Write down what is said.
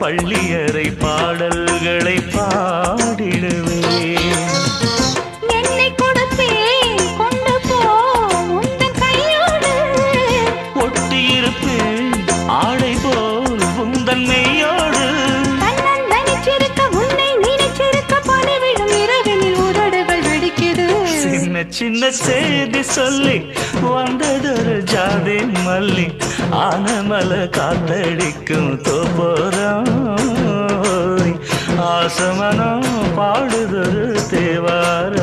பள்ளியறை பாடல்களை பாடிடுவேன். என்னை கொடுத்தேன் கொண்டு போ உந்தன் கையோடு. ஒட்டியிருப்பேன் ஆடை போல் உந்தன் மெய்யோடு. கண்ணன் நினைச்சிருக்க உன்னை நினைச்சிருக்க பணிவிடும் இரவினில் உதடுகள் வெடிக்குது. சின்ன சின்ன செய்தி சொல்லி வந்ததொரு ஜாதி மல்லி ஆனமல காத்தடிக்கும் தோப்போரம் ஆசமனம் பாடுதொரு தேவார